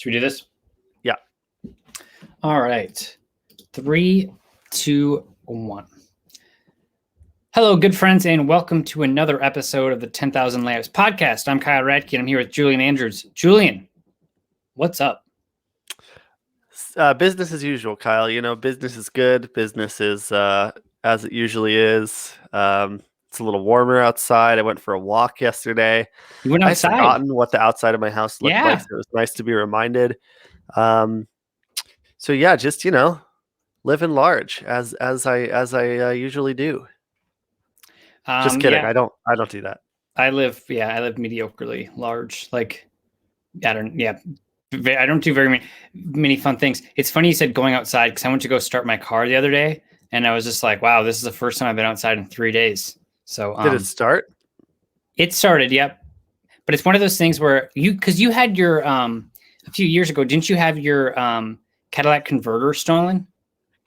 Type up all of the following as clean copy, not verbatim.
Should we do this? Yeah. All right. 3, 2, 1. Hello, good friends, and welcome to another episode of the 10,000 Layups podcast. I'm Kyle Ratke, and I'm here with Julian Andrews. Julian, what's up? Business as usual, Kyle. You know, business is good. Business is as it usually is. It's a little warmer outside. I went for a walk yesterday. You went outside? I'd forgotten what the outside of my house looked like, so it was nice to be reminded. So yeah, just living large as I usually do. Just kidding. Yeah. I don't do that. I live mediocrely large. I don't do very many fun things. It's funny you said going outside because I went to go start my car the other day, and I was just like, wow, this is the first time I've been outside in 3 days. So did it start? It started, yep. But it's one of those things where you had your a few years ago, didn't you have your Cadillac converter stolen?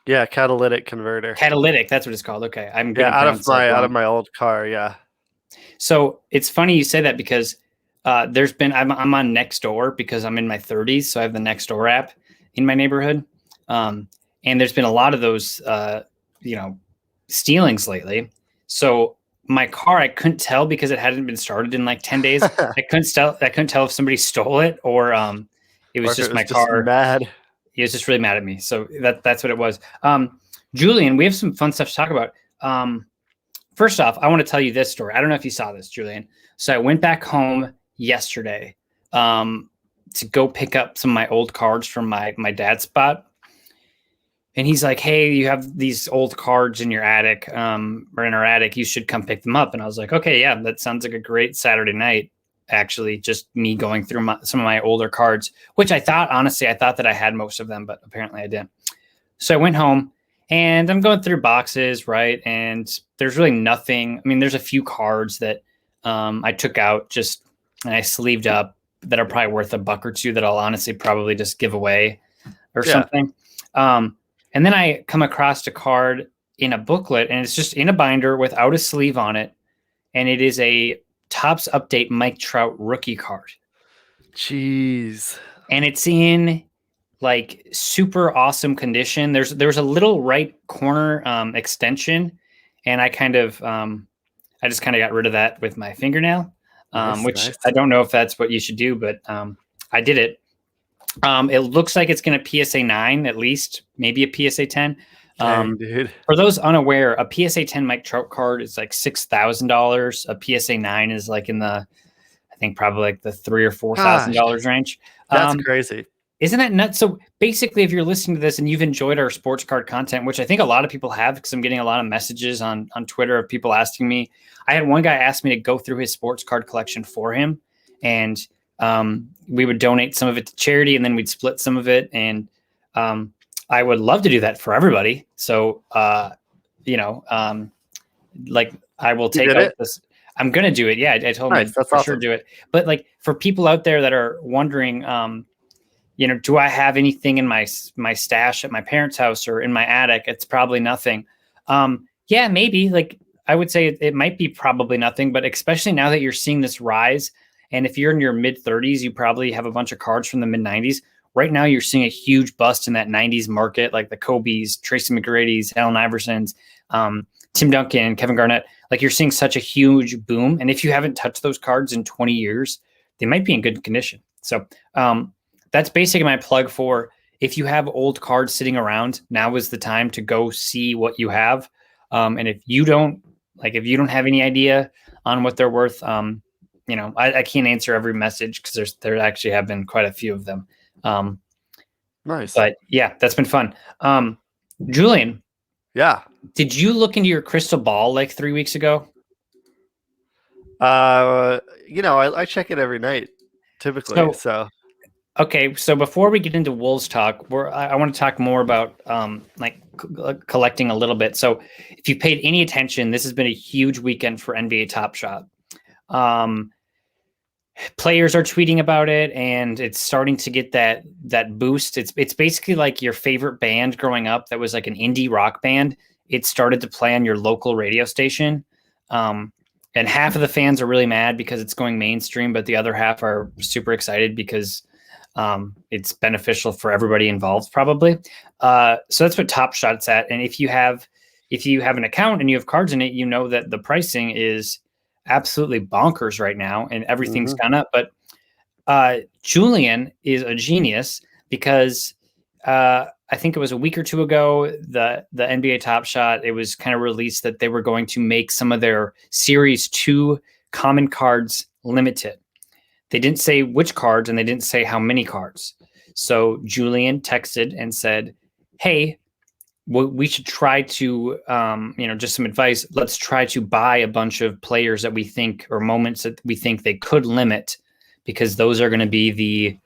Yeah, catalytic converter. Catalytic, that's what it's called. Okay, out of my old car. Yeah. So it's funny you say that because I'm on Nextdoor because I'm in my 30s, so I have the Nextdoor app in my neighborhood, and there's been a lot of those stealings lately. So my car, I couldn't tell because it hadn't been started in like 10 days. I couldn't tell if somebody stole it or it was just my car. Mad. He was just really mad at me. So that's what it was. Julian, we have some fun stuff to talk about. First off, I want to tell you this story. I don't know if you saw this, Julian. So I went back home yesterday to go pick up some of my old cards from my dad's spot. And he's like, hey, you have these old cards in your attic or in our attic. You should come pick them up. And I was like, okay, yeah, that sounds like a great Saturday night. Actually, just me going through some of my older cards, which I thought that I had most of them, but apparently I didn't. So I went home and I'm going through boxes, right? And there's really nothing. I mean, there's a few cards that I took out and I sleeved up that are probably worth $1 or $2 that I'll honestly probably just give away or something. And then I come across a card in a booklet, and it's just in a binder without a sleeve on it. And it is a Topps Update Mike Trout rookie card. Jeez. And it's in like super awesome condition. There's a little right corner extension, and I just kind of got rid of that with my fingernail, which nice. I don't know if that's what you should do, but I did it. It looks like it's going to PSA 9, at least, maybe a PSA 10. Dude. For those unaware, a PSA 10 Mike Trout card is like $6,000. A PSA 9 is like in the, I think probably like the $3,000 or $4,000 range. That's crazy. Isn't that nuts? So basically, if you're listening to this and you've enjoyed our sports card content, which I think a lot of people have, because I'm getting a lot of messages on Twitter of people asking me. I had one guy ask me to go through his sports card collection for him, and we would donate some of it to charity, and then we'd split some of it. And I would love to do that for everybody. So, I will take out this. I'm going to do it. Yeah. I told him for sure do it. But like for people out there that are wondering, do I have anything in my stash at my parents' house or in my attic? It's probably nothing. Yeah, maybe. Like I would say it might be probably nothing, but especially now that you're seeing this rise. And if you're in your mid 30s, you probably have a bunch of cards from the mid 90s. Right now, you're seeing a huge bust in that 90s market, like the Kobe's, Tracy McGrady's, Allen Iverson's, Tim Duncan, Kevin Garnett. Like you're seeing such a huge boom. And if you haven't touched those cards in 20 years, they might be in good condition. So that's basically my plug for if you have old cards sitting around, now is the time to go see what you have. And if you don't have any idea on what they're worth, I can't answer every message because there actually have been quite a few of them. Nice. But yeah, that's been fun. Julian. Yeah. Did you look into your crystal ball like 3 weeks ago? I check it every night typically. So. Okay. So before we get into Wolves talk, I want to talk more about collecting a little bit. So if you paid any attention, this has been a huge weekend for NBA Top Shot. Players are tweeting about it, and it's starting to get that boost. It's basically like your favorite band growing up that was like an indie rock band. It started to play on your local radio station. And half of the fans are really mad because it's going mainstream, but the other half are super excited because It's beneficial for everybody involved, probably. So that's what Top Shot's at. And if you have an account and you have cards in it, you know that the pricing is absolutely bonkers right now, and everything's gone up. But Julian is a genius because I think it was a week or two ago, the NBA Top Shot, it was kind of released that they were going to make some of their Series 2 common cards limited. They didn't say which cards and they didn't say how many cards. So Julian texted and said, hey, we should try to, just some advice. Let's try to buy a bunch of players that we think, or moments that we think they could limit, because those are going to be the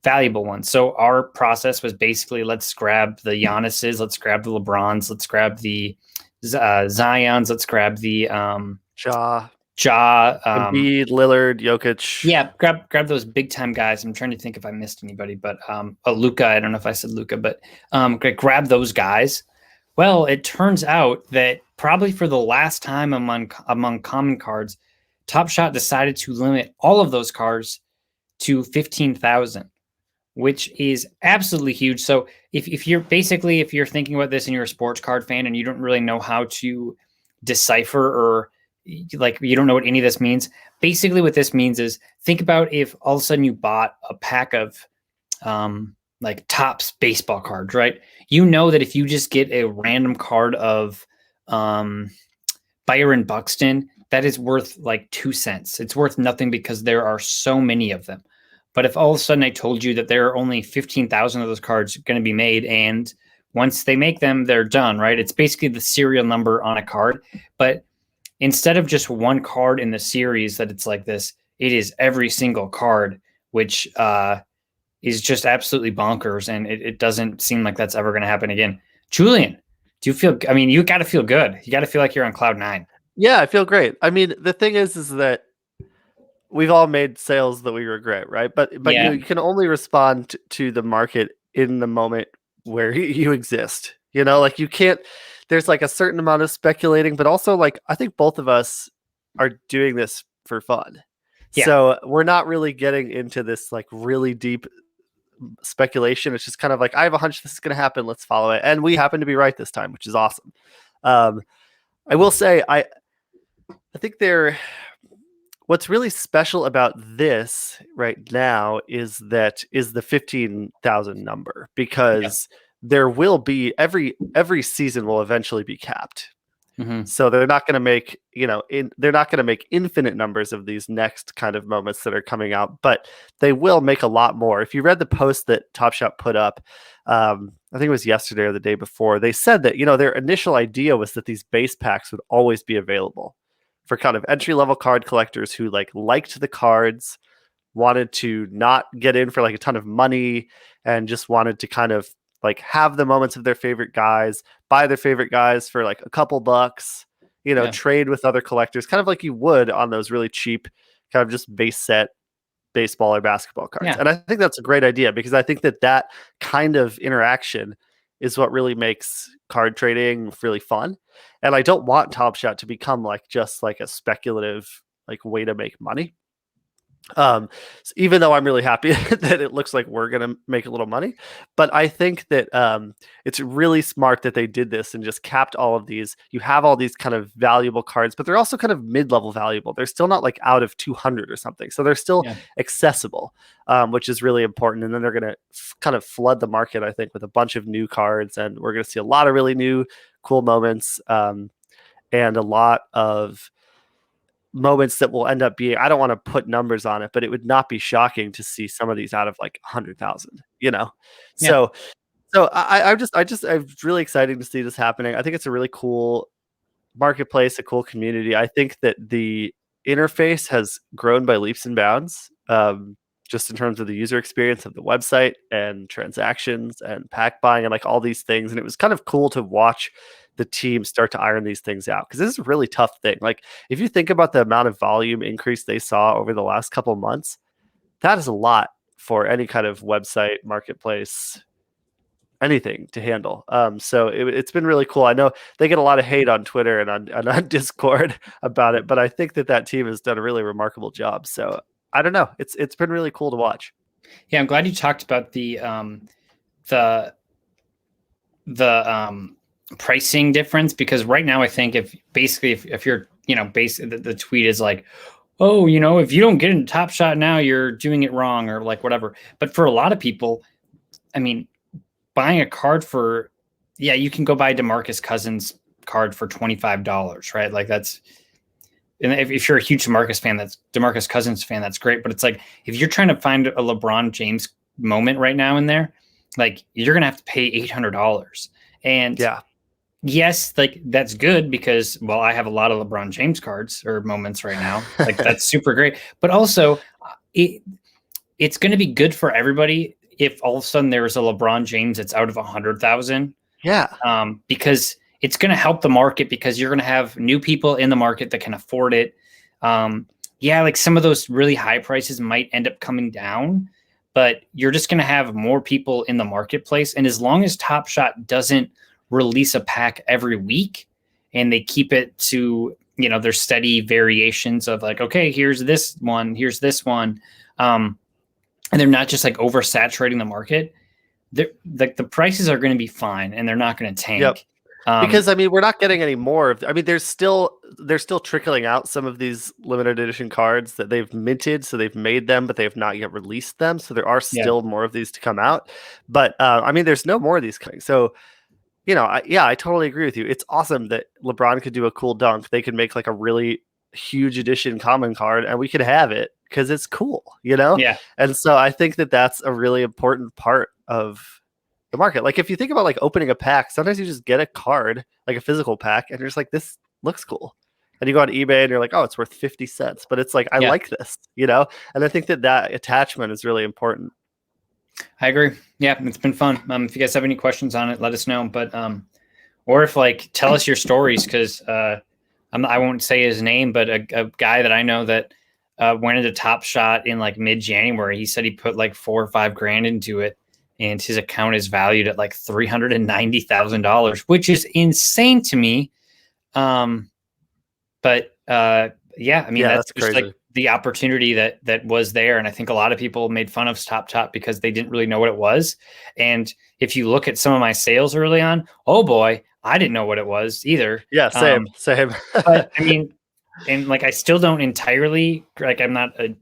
valuable ones. So our process was basically, let's grab the Giannis's, let's grab the LeBrons, let's grab the Zions, let's grab the Embiid, Lillard, Jokic. Yeah, grab those big time guys. I'm trying to think if I missed anybody, but Luka. I don't know if I said Luka, but grab those guys. Well, it turns out that probably for the last time among common cards, Top Shot decided to limit all of those cards to 15,000, which is absolutely huge. So if you're thinking about this and you're a sports card fan and you don't really know how to decipher, or like you don't know what any of this means, basically what this means is, think about if all of a sudden you bought a pack of like Topps baseball cards, right? You know that if you just get a random card of Byron Buxton, that is worth like 2 cents. It's worth nothing because there are so many of them. But if all of a sudden I told you that there are only 15,000 of those cards going to be made, and once they make them, they're done, right? It's basically the serial number on a card. But instead of just one card in the series that it's like this, it is every single card, which is just absolutely bonkers. And it doesn't seem like that's ever going to happen again. Julian, do you feel, you got to feel good. You got to feel like you're on cloud 9. Yeah, I feel great. I mean, the thing is that we've all made sales that we regret, right? But Yeah. you can only respond to the market in the moment where you exist. Like you can't, there's like a certain amount of speculating, but also like, I think both of us are doing this for fun. Yeah. So we're not really getting into this like really deep speculation. It's just kind of like, I have a hunch this is going to happen. Let's follow it. And we happen to be right this time, which is awesome. I will say, I think what's really special about this right now is the 15,000 number, because there will be every season will eventually be capped. Mm-hmm. So they're not going to make, they're not going to make infinite numbers of these next kind of moments that are coming out, but they will make a lot more. If you read the post that Top Shot put up, I think it was yesterday or the day before, they said that, their initial idea was that these base packs would always be available for kind of entry-level card collectors who liked the cards, wanted to not get in for like a ton of money, and just wanted to kind of like have the moments of their favorite guys, buy their favorite guys for like a couple bucks, trade with other collectors, kind of like you would on those really cheap kind of just base set baseball or basketball cards. Yeah. And I think that's a great idea, because I think that kind of interaction is what really makes card trading really fun. And I don't want Top Shot to become like just like a speculative like way to make money. So even though I'm really happy that it looks like we're going to make a little money, but I think that it's really smart that they did this and just capped all of these. You have all these kind of valuable cards, but they're also kind of mid-level valuable. They're still not like out of 200 or something. So they're still accessible, which is really important. And then they're going to kind of flood the market, I think, with a bunch of new cards. And we're going to see a lot of really new, cool moments, and a lot of moments that will end up being, I don't want to put numbers on it, but it would not be shocking to see some of these out of like 100,000, So I'm really excited to see this happening. I think it's a really cool marketplace, a cool community. I think that the interface has grown by leaps and bounds, just in terms of the user experience of the website and transactions and pack buying and like all these things. And it was kind of cool to watch the team start to iron these things out, because this is a really tough thing. Like if you think about the amount of volume increase they saw over the last couple of months, that is a lot for any kind of website, marketplace, anything to handle. So it's been really cool. I know they get a lot of hate on Twitter and on Discord about it, but I think that team has done a really remarkable job. So I don't know. It's been really cool to watch. Yeah, I'm glad you talked about the the pricing difference, because right now I think if you're, the tweet is like, oh, if you don't get in Top Shot now, you're doing it wrong, or like whatever. But for a lot of people, I mean, buying a card for, yeah, you can go buy DeMarcus Cousins card for $25, right? Like that's, and if you're a huge DeMarcus Cousins fan, that's great. But it's like, if you're trying to find a LeBron James moment right now in there, like you're gonna have to pay $800. And Yeah. yes, like that's good because, well, I have a lot of LeBron James cards or moments right now. Like that's super great. But also, it's going to be good for everybody if all of a sudden there's a LeBron James that's out of 100,000. Yeah. Because it's going to help the market, because you're going to have new people in the market that can afford it. Yeah, like some of those really high prices might end up coming down, but you're just going to have more people in the marketplace. And as long as Top Shot doesn't release a pack every week and they keep it to, their steady variations of like, okay, here's this one, and they're not just like oversaturating the market, like the prices are going to be fine and they're not going to tank. Yep. Because we're not getting any more of. They're still trickling out some of these limited edition cards that they've minted, so they've made them, but they have not yet released them. So there are still more of these to come out. But there's no more of these coming. So, I totally agree with you. It's awesome that LeBron could do a cool dunk. They could make like a really huge edition common card, and we could have it because it's cool, Yeah. And so I think that that's a really important part of the market. Like if you think about like opening a pack, sometimes you just get a card, like a physical pack, and you're just like, this looks cool. And you go on eBay and you're like, oh, it's worth 50 cents. But it's like, I like this, And I think that attachment is really important. I agree. Yeah, it's been fun. If you guys have any questions on it, let us know. But or if tell us your stories, because I won't say his name, but a guy that I know that went into Top Shot in like mid-January. He said he put like $4,000 or $5,000 into it, and his account is valued at like $390,000, which is insane to me. But yeah, that's just crazy. Like the opportunity that was there. And I think a lot of people made fun of Top Shot because they didn't really know what it was. And if you look at some of my sales early on, oh boy, I didn't know what it was either. Yeah, same. But and like I still don't entirely, like I'm not I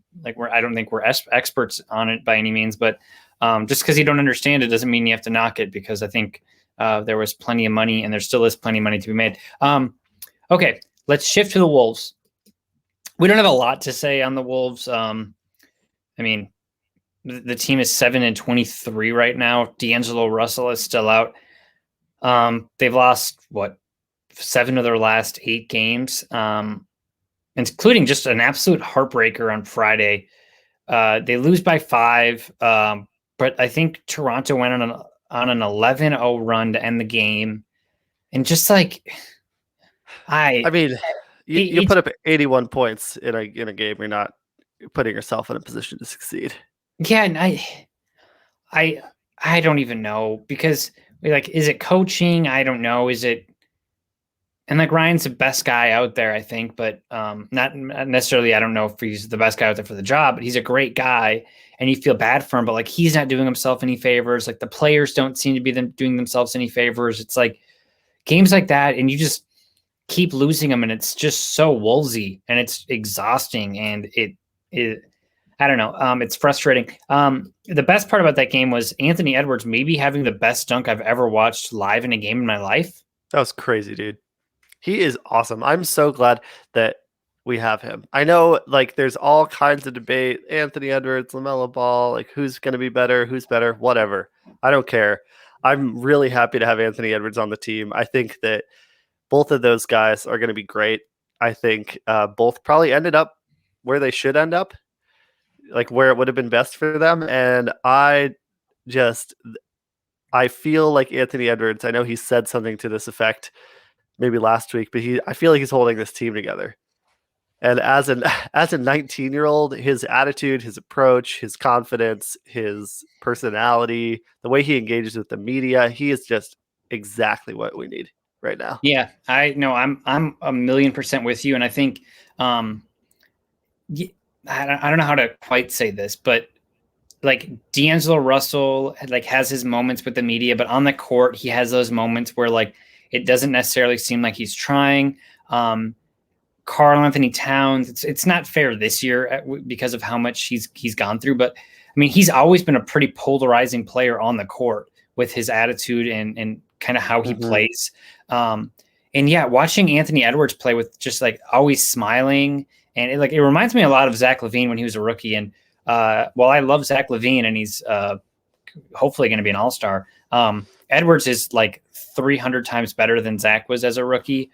don't think we're experts on it by any means, but just because you don't understand it doesn't mean you have to knock it, because I think there was plenty of money, and there still is plenty of money to be made. Okay, let's shift to the Wolves. We don't have a lot to say on the Wolves. The team is 7-23 right now. D'Angelo Russell is still out. They've lost 7 of their last 8 games, including just an absolute heartbreaker on Friday. They lose by 5, but I think Toronto went on an 11-0 run to end the game, and just like you put up 81 points in a game. You're not putting yourself in a position to succeed. Yeah, and I don't even know, because is it coaching? I don't know. Is it? And like Ryan's the best guy out there, I think, but not necessarily. I don't know if he's the best guy out there for the job, but he's a great guy, and you feel bad for him. But like he's not doing himself any favors. Like the players don't seem to be doing themselves any favors. It's like games like that, and you just keep losing them, and it's just so Wolvesy, and it's exhausting, and it I don't know. It's frustrating. The best part about that game was Anthony Edwards maybe having the best dunk I've ever watched live in a game in my life. That was crazy, dude. He is awesome. I'm so glad that we have him. I know there's all kinds of debate. Anthony Edwards, LaMelo Ball, who's going to be better, who's better, whatever. I don't care. I'm really happy to have Anthony Edwards on the team. I think that both of those guys are going to be great. I think both probably ended up where they should end up, where it would have been best for them. And I feel like Anthony Edwards, I know he said something to this effect maybe last week, but I feel like he's holding this team together. And as a 19-year-old, his attitude, his approach, his confidence, his personality, the way he engages with the media, he is just exactly what we need right now. Yeah, I know. I'm 1,000,000% with you, and I think I don't know how to quite say this, but like D'Angelo Russell like has his moments with the media, but on the court he has those moments where like it doesn't necessarily seem like he's trying. Karl Anthony Towns, it's not fair this year because of how much he's gone through, but I mean he's always been a pretty polarizing player on the court with his attitude and kind of how he plays. And yeah, watching Anthony Edwards play with just like always smiling, and it reminds me a lot of Zach LaVine when he was a rookie. And while I love Zach LaVine and he's hopefully going to be an all-star, Edwards is like 300 times better than Zach was as a rookie.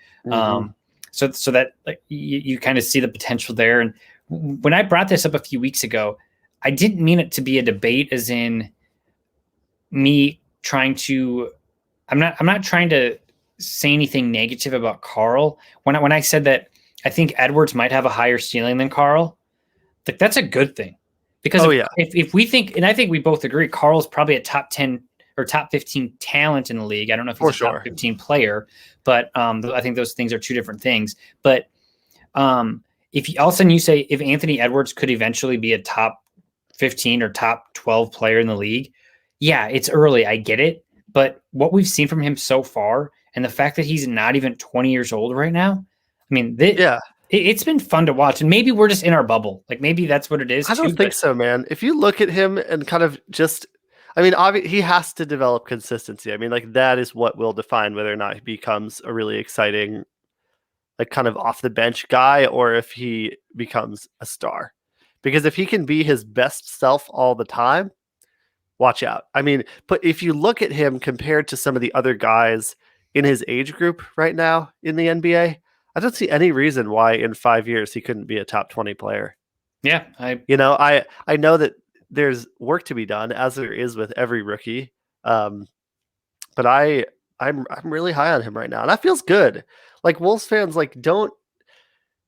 So that like you kind of see the potential there. And when I brought this up a few weeks ago, I didn't mean it to be a debate as in me trying to, I'm not trying to say anything negative about Karl. When I said that I think Edwards might have a higher ceiling than Karl, like that's a good thing. Because if we think, and I think we both agree, Karl's probably a top 10 or top 15 talent in the league. I don't know if he's a top 15 player, but I think those things are two different things. But if all of a sudden you say if Anthony Edwards could eventually be a top 15 or top 12 player in the league, yeah, it's early. I get it. But what we've seen from him so far, and the fact that he's not even 20 years old right now, I mean, it's been fun to watch. And maybe we're just in our bubble. Like maybe that's what it is. I don't think so, man. If you look at him and kind of just, I mean, obviously he has to develop consistency. I mean, like that is what will define whether or not he becomes a really exciting, like kind of off the bench guy, or if he becomes a star. Because if he can be his best self all the time, watch out. I mean, but if you look at him compared to some of the other guys in his age group right now in the NBA, I don't see any reason why in 5 years he couldn't be a top 20 player. Yeah. I know that there's work to be done, as there is with every rookie. But I'm really high on him right now. And that feels good. Like Wolves fans, like don't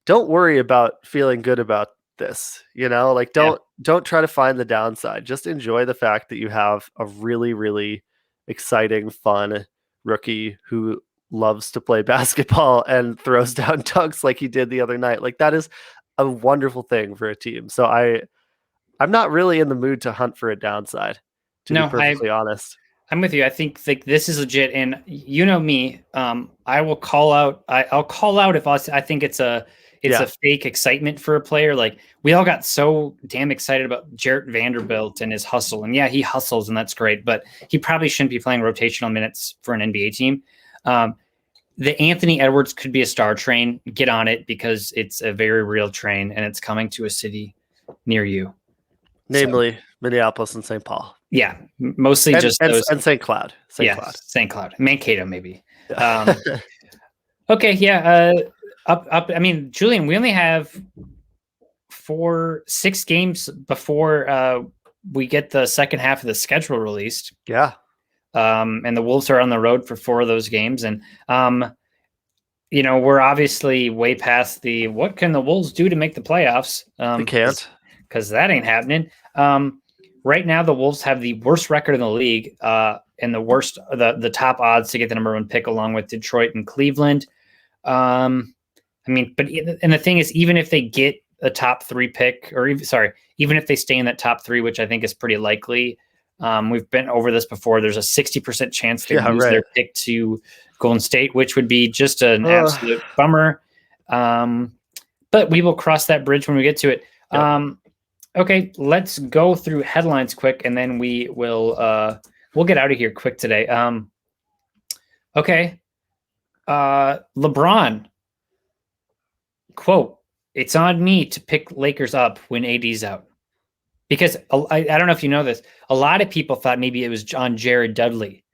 worry about feeling good about this, like don't try to find the downside. Just enjoy the fact that you have a really, really exciting, fun rookie who loves to play basketball and throws down dunks like he did the other night. Like that is a wonderful thing for a team. So I'm not really in the mood to hunt for a downside, to be perfectly honest. I'm with you. I think like this is legit, and you know me. I will call out. I'll call out if I think it's a fake excitement for a player. Like we all got so damn excited about Jarrett Vanderbilt and his hustle, and yeah, he hustles, and that's great. But he probably shouldn't be playing rotational minutes for an NBA team. The Anthony Edwards could be a star train. Get on it because it's a very real train, and it's coming to a city near you. Namely, Minneapolis and St. Paul. Yeah, mostly and St. Cloud. St. Cloud. Mankato, maybe. Okay, yeah. Up. I mean, Julian, we only have 6 games before we get the second half of the schedule released. Yeah. And the Wolves are on the road for 4 of those games. And, we're obviously way past the what can the Wolves do to make the playoffs? They can't. Because that ain't happening. Right now, the Wolves have the worst record in the league and the top odds to get the number 1 pick along with Detroit and Cleveland. And the thing is, even if they get a top 3 pick, even if they stay in that top 3, which I think is pretty likely, we've been over this before. There's a 60% chance they lose their pick to Golden State, which would be just an absolute bummer. But we will cross that bridge when we get to it. Yeah. Okay, let's go through headlines quick, and then we'll get out of here quick today. Okay. LeBron, quote, "It's on me to pick Lakers up when AD's out." Because I don't know if you know this, a lot of people thought maybe it was on Jared Dudley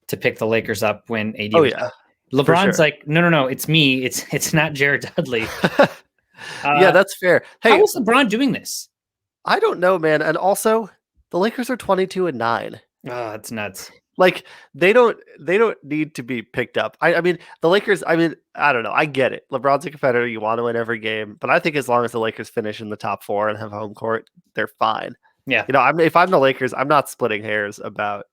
to pick the Lakers up when AD was out. LeBron's like, no, it's me. It's not Jared Dudley. Yeah, that's fair. Hey, how is LeBron doing this? I don't know, man. And also, the Lakers are 22-9. Oh, it's nuts. Like they don't need to be picked up. I mean, the Lakers, I don't know. I get it. LeBron's a competitor. You want to win every game. But I think as long as the Lakers finish in the top 4 and have home court, they're fine. Yeah. If I'm the Lakers, I'm not splitting hairs about,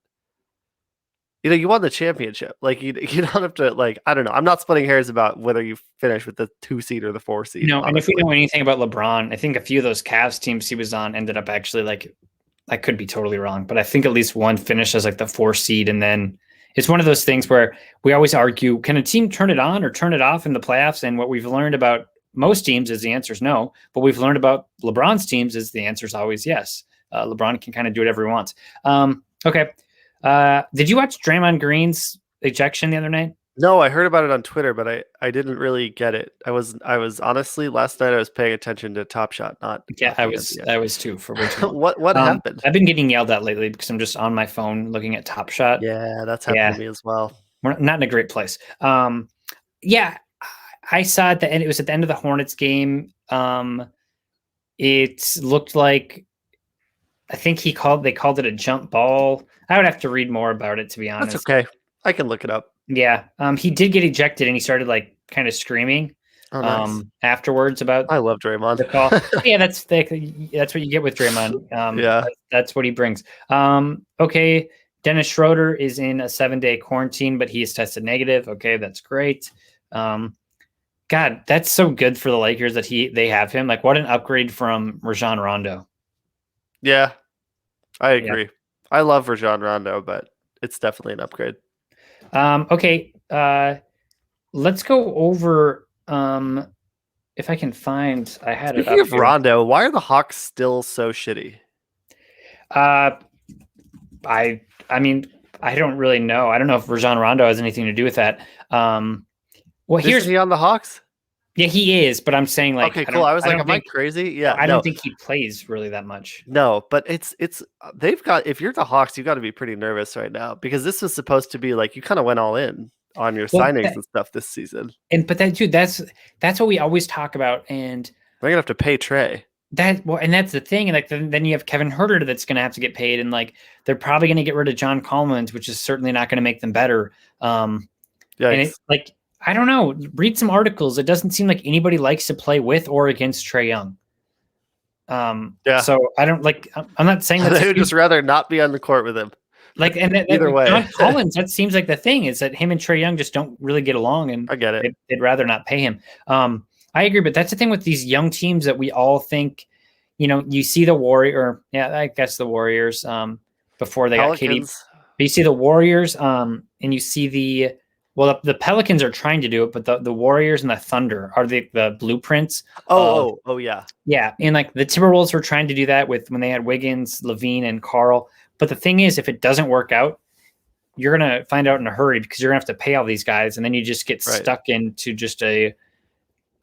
you won the championship. Like you don't have to, like, I don't know. I'm not splitting hairs about whether you finish with the 2 seed or the 4 seed. And if we know anything about LeBron, I think a few of those Cavs teams he was on ended up actually like I could be totally wrong, but I think at least one finished as like the 4 seed. And then it's one of those things where we always argue, can a team turn it on or turn it off in the playoffs? And what we've learned about most teams is the answer is no. But we've learned about LeBron's teams is the answer is always yes. LeBron can kind of do whatever he wants. Okay. Did you watch Draymond Green's ejection the other night? No, I heard about it on Twitter, but I didn't really get it. I was honestly last night I was paying attention to Top Shot, not I was too for way too long. What happened? I've been getting yelled at lately because I'm just on my phone looking at Top Shot. Yeah, that's happened to me as well. We're not in a great place. Yeah, I saw it and it was at the end of the Hornets game. It looked like I think they called it a jump ball. I would have to read more about it, to be honest. That's okay. I can look it up. Yeah. He did get ejected and he started like kind of screaming afterwards about I love Draymond. The call. Yeah, that's what you get with Draymond. Yeah. That's what he brings. Okay. Dennis Schroeder is in a 7-day quarantine, but he is tested negative. Okay, that's great. God, that's so good for the Lakers that they have him. Like, what an upgrade from Rajon Rondo. Yeah, I agree. Yeah. I love Rajon Rondo, but it's definitely an upgrade. Okay, let's go over. If I can find, I had Speaking it up of here. Rondo, why are the Hawks still so shitty? I mean, I don't really know. I don't know if Rajon Rondo has anything to do with that. Is he on the Hawks? Yeah, he is, but I'm saying like okay, cool. I was like, am I crazy? Yeah, I don't think he plays really that much. No, but it's they've got if you're the Hawks, you got to be pretty nervous right now because this was supposed to be like you kind of went all in on your signings and stuff this season. But that's what we always talk about, and they're gonna have to pay Trey. And that's the thing, and like then you have Kevin Huerter that's gonna have to get paid, and like they're probably gonna get rid of John Collins, which is certainly not gonna make them better. And it's like. I don't know. Read some articles. It doesn't seem like anybody likes to play with or against Trae Young. So I don't like. I'm not saying that they would just rather not be on the court with him. Like, and either way, John Collins. That seems like the thing is that him and Trae Young just don't really get along, and I get it. They'd rather not pay him. I agree, but that's the thing with these young teams that we all think. You see the I guess the Warriors. Before they Pelicans. got KD, but you see the Warriors. And you see the. Well, the Pelicans are trying to do it, but the Warriors and the Thunder are the blueprints. Oh, yeah. Yeah. And like the Timberwolves were trying to do that when they had Wiggins, Levine, and Carl. But the thing is, if it doesn't work out, you're going to find out in a hurry because you're going to have to pay all these guys. And then you just get stuck into just like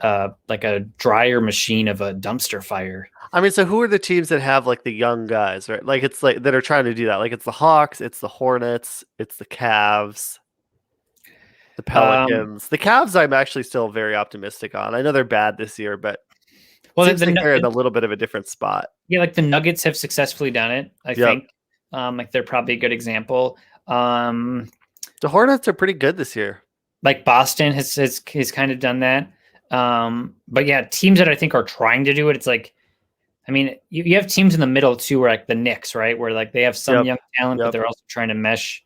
a dryer machine of a dumpster fire. I mean, so who are the teams that have like the young guys, right? Like it's like that are trying to do that. Like it's the Hawks, it's the Hornets, it's the Cavs. The Pelicans. The Cavs, I'm actually still very optimistic on. I know they're bad this year, but they're in a little bit of a different spot. Yeah, like the Nuggets have successfully done it, I think. Like they're probably a good example. The Hornets are pretty good this year. Like Boston has kind of done that. But yeah, teams that I think are trying to do it, it's like, I mean, you have teams in the middle too, where like the Knicks, right? Where like they have some young talent, but they're also trying to mesh.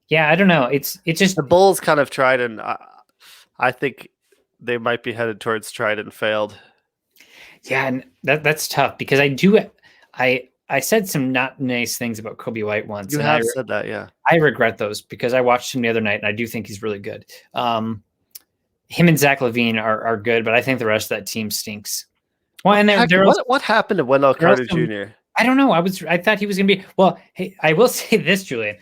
Yeah, I don't know. It's just the Bulls kind of tried, and I think they might be headed towards tried and failed. Yeah, and that's tough because I said some not nice things about Kobe White once. You have said that, yeah. I regret those because I watched him the other night, and I do think he's really good. Him and Zach LaVine are good, but I think the rest of that team stinks. Well, and what happened to Wendell Carter Jr.? I don't know. I thought he was going to be. Well, hey, I will say this, Julian.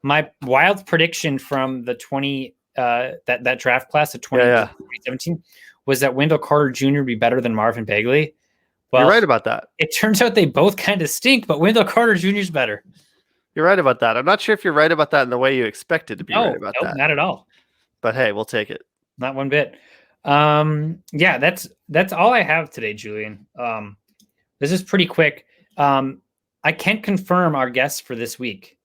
My wild prediction from the that draft class of 2017 was that Wendell Carter Jr. would be better than Marvin Bagley. Well, you're right about that. It turns out they both kind of stink, but Wendell Carter Jr. is better. You're right about that. I'm not sure if you're right about that in the way you expected to be right about that. Not at all. But hey, we'll take it. Not one bit. Yeah, that's all I have today, Julian. This is pretty quick. I can't confirm our guests for this week.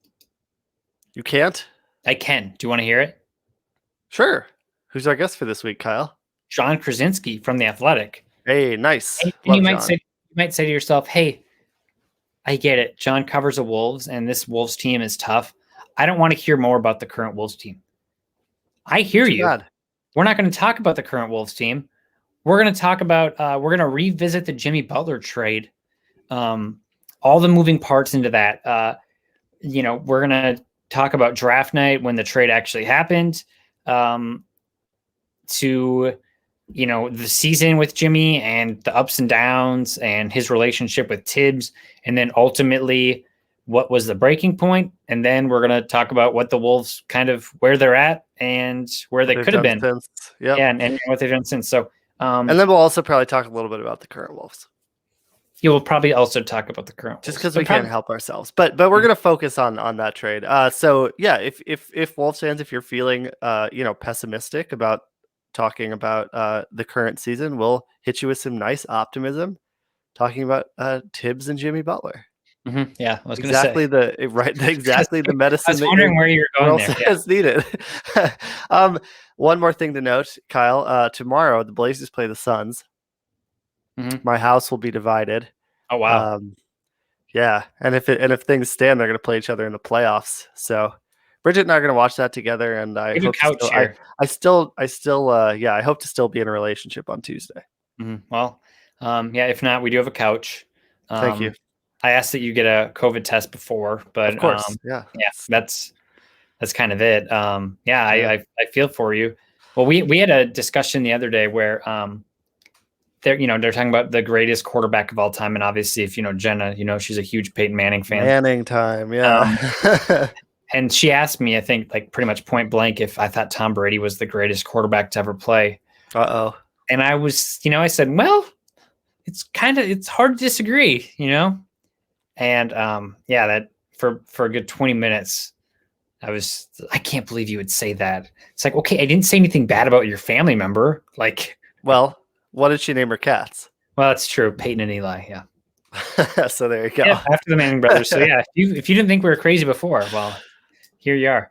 You can't? I can. Do you want to hear it? Sure. Who's our guest for this week, Kyle? John Krasinski from The Athletic. Hey, nice. And you might say to yourself, hey, I get it. John covers the Wolves, and this Wolves team is tough. I don't want to hear more about the current Wolves team. I hear you. Bad. We're not going to talk about the current Wolves team. We're going to talk about we're going to revisit the Jimmy Butler trade. all the moving parts into that. We're gonna talk about draft night when the trade actually happened. To the season with Jimmy and the ups and downs and his relationship with Tibbs, and then ultimately what was the breaking point. And then we're going to talk about what the Wolves kind of where they're at and where they could have been. Since. Yep. Yeah, and what they've done since. So, and then we'll also probably talk a little bit about the current Wolves. You will probably also talk about the current just because we can't help ourselves, but we're going to focus on that trade. So yeah, if Wolves fans, if you're feeling pessimistic about talking about the current season, we'll hit you with some nice optimism talking about Tibbs and Jimmy Butler. Mm-hmm. Yeah, I was exactly gonna say. exactly the medicine. I was wondering where you're going there. Has needed. One more thing to note, Kyle. Tomorrow the Blazers play the Suns. Mm-hmm. My house will be divided. Oh wow. Yeah, and if things stand, they're going to play each other in the playoffs. So Bridget and I are going to watch that together, and I hope I hope to still be in a relationship on Tuesday. Mm-hmm. Well, if not, we do have a couch. Thank you. I asked that you get a COVID test before, but of course, that's kind of it. I feel for you. Well, we had a discussion the other day where they're talking about the greatest quarterback of all time, and obviously, if Jenna, she's a huge Peyton Manning fan. Manning time, yeah. And she asked me, I think, like pretty much point blank, if I thought Tom Brady was the greatest quarterback to ever play. Uh-oh. And I was, I said, well, it's hard to disagree, And that for a good 20 minutes, I can't believe you would say that. It's like, okay, I didn't say anything bad about your family member. Like, well, what did she name her cats? Well, that's true. Peyton and Eli. Yeah. So there you go. Yeah, after the Manning brothers. So yeah, if you didn't think we were crazy before, well, here you are.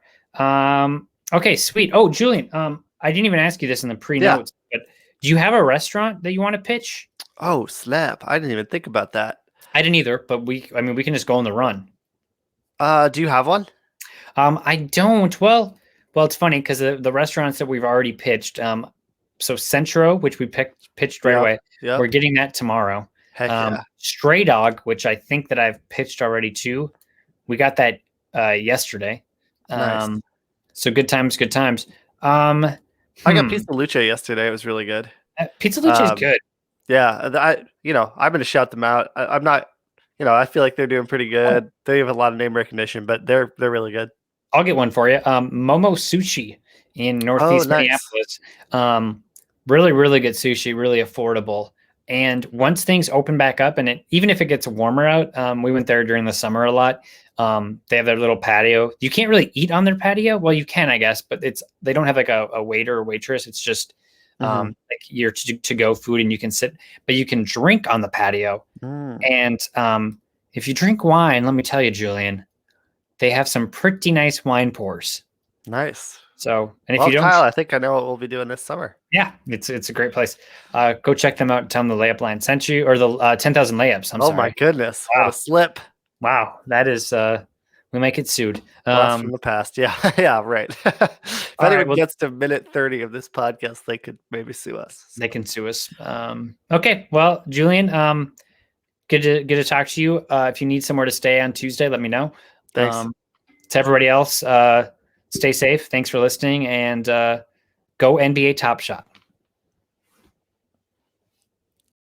Okay, sweet. Oh, Julian, I didn't even ask you this in the pre-notes, but do you have a restaurant that you want to pitch? Oh, slap. I didn't even think about that. I didn't either, but we can just go on the run. Do you have one? I don't. Well, it's funny because the restaurants that we've already pitched, so Centro, which we pitched right away. Yep. We're getting that tomorrow. Heck yeah. Stray Dog, which I think that I've pitched already too. We got that yesterday. Nice. So good times. I got Pizza Luce yesterday. It was really good. Pizza Luce is good. Yeah, I'm going to shout them out. I'm not, I feel like they're doing pretty good. Oh. They have a lot of name recognition, but they're really good. I'll get one for you. Momo Sushi in Northeast Minneapolis. Really, really good sushi, really affordable. And once things open back up, and even if it gets warmer out, we went there during the summer a lot. They have their little patio. You can't really eat on their patio. Well, you can, I guess, but they don't have like a waiter or waitress. It's just like your to-go food, and you can sit, but you can drink on the patio. And if you drink wine, let me tell you, Julian, they have some pretty nice wine pours. Nice. So, and if you don't, Kyle, I think I know what we'll be doing this summer. Yeah, it's a great place. Go check them out. Tell them the layup line sent you, or the 10,000 layups. I'm sorry. Oh my goodness! Wow. What a slip! Wow, that is. We might get sued. From the past, yeah, yeah, right. If anyone gets to minute 30 of this podcast, they could maybe sue us. They can sue us. Okay, well, Julian, good to talk to you. If you need somewhere to stay on Tuesday, let me know. Thanks. To everybody else, stay safe. Thanks for listening, and go NBA Top Shot.